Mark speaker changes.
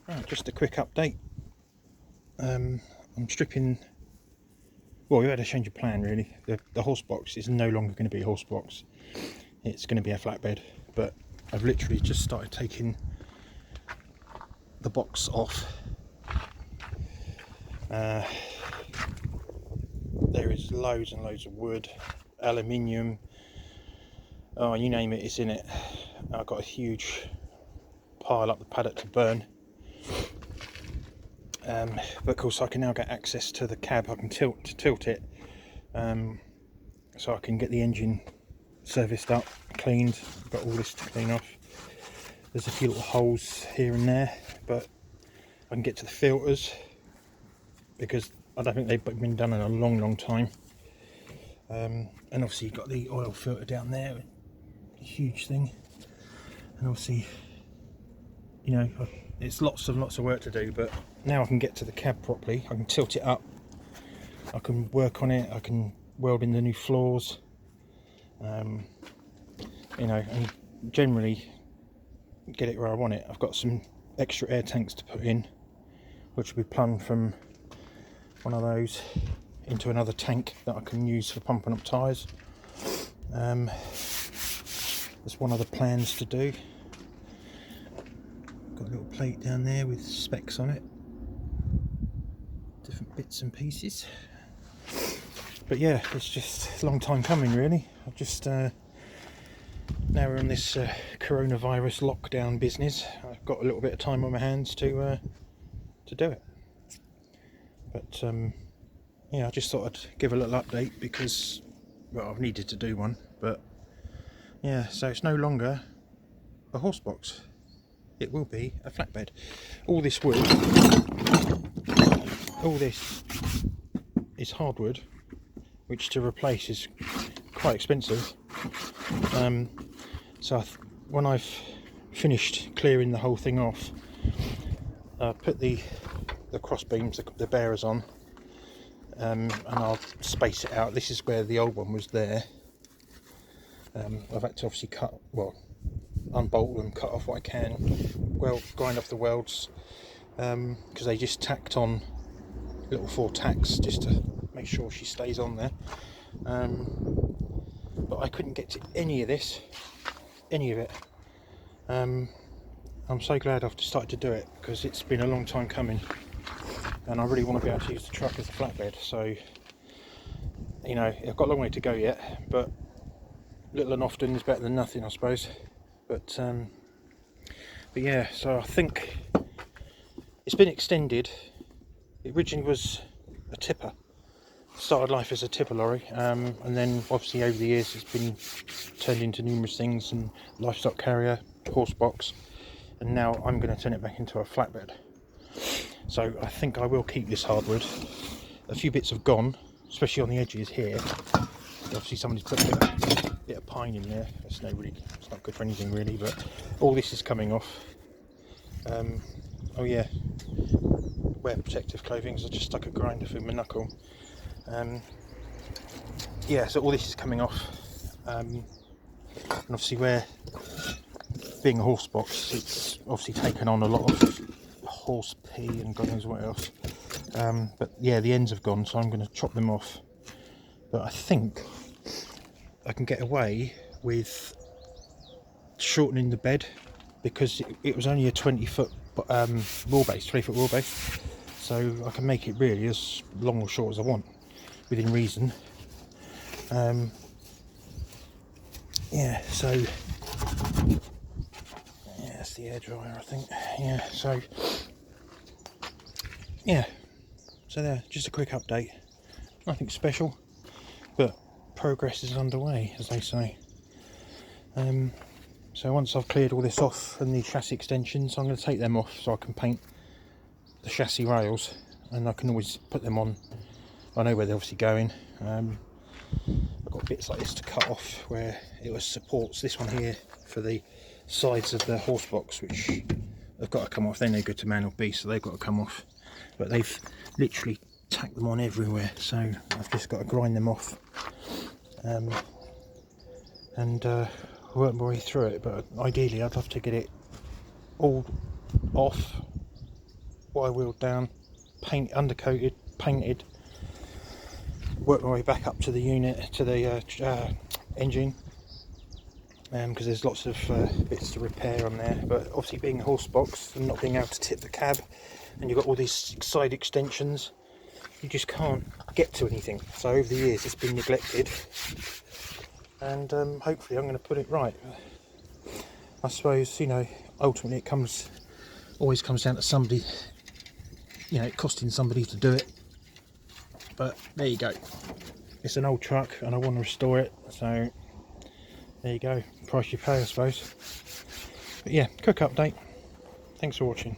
Speaker 1: Right, just a quick update. I'm stripping. Well, we had a change of plan really. The horse box is no longer going to be a horse box. It's going to be a flatbed. But I've literally just started taking the box off. There is loads and loads of wood, aluminium. Oh, you name it, it's in it. I've got a huge pile up the paddock to burn. But of course I can now get access to the cab. I can tilt it, so I can get the engine serviced up, cleaned. I've got all this to clean off. There's a few little holes here and there, but I can get to the filters because I don't think they've been done in a long time. And obviously you've got the oil filter down there, a huge thing. And obviously, you know, it's lots of work to do, but now I can get to the cab properly. I can tilt it up, I can work on it, I can weld in the new floors, you know, and generally get it where I want it. I've got some extra air tanks to put in, which will be plumbed from one of those into another tank that I can use for pumping up tyres. There's one of the plans to do. Got a little plate down there with specs on it, different bits and pieces. But yeah, it's just a long time coming really. I've just now we're on this coronavirus lockdown business. I've got a little bit of time on my hands to do it. But yeah, I just thought I'd give a little update because, well, I've needed to do one. But yeah, so it's no longer a horse box. It will be a flatbed. All this wood, all this is hardwood, which to replace is quite expensive. So when I've finished clearing the whole thing off, I put the cross beams, the bearers on, and I'll space it out. This is where the old one was there. I've had to obviously unbolt them, cut off what I can, grind off the welds, because they just tacked on little 4 tacks just to make sure she stays on there. But I couldn't get to any of it. I'm so glad I've started to do it because it's been a long time coming, and I really want to be able to use the truck as a flatbed. So, you know, I've got a long way to go yet, but little and often is better than nothing, I suppose. But yeah, so I think it's been extended. It originally was a tipper, started life as a tipper lorry, and then obviously over the years it's been turned into numerous things, and livestock carrier, horse box, and now I'm going to turn it back into a flatbed. So I think I will keep this hardwood. A few bits have gone, especially on the edges here. Obviously somebody's put a bit of pine in there. It's not good for anything really, but all this is coming off. Oh yeah, wear protective clothing, so I just stuck a grinder through my knuckle. Yeah, so all this is coming off, and obviously where being a horse box, it's obviously taken on a lot of horse pee and God knows what else. But yeah, the ends have gone, so I'm going to chop them off. But I think I can get away with shortening the bed because it was only a 20-foot wheelbase, 20-foot wheelbase, so I can make it really as long or short as I want within reason. Yeah, so yeah, that's the air dryer, I think. Yeah, so there, just a quick update. Nothing special, but progress is underway, as they say. So once I've cleared all this off and the chassis extensions, I'm going to take them off so I can paint the chassis rails, and I can always put them on. I know where they're obviously going. I've got bits like this to cut off where it supports this one here for the sides of the horse box, which have got to come off. They're no good to man or beast, so they've got to come off. But they've literally tacked them on everywhere, so I've just got to grind them off and work my way through it. But ideally I'd love to get it all off wire wheeled down, undercoated, painted, work my way back up to the unit, to the engine, because there's lots of bits to repair on there. But obviously being a horse box and not being able to tip the cab, and you've got all these side extensions, you just can't get to anything. So over the years it's been neglected, and hopefully I'm going to put it right. I suppose, you know, ultimately it always comes down to somebody, you know, costing somebody to do it. But there you go. It's an old truck and I want to restore it, so there you go. Price you pay, I suppose. But yeah, quick update. Thanks for watching.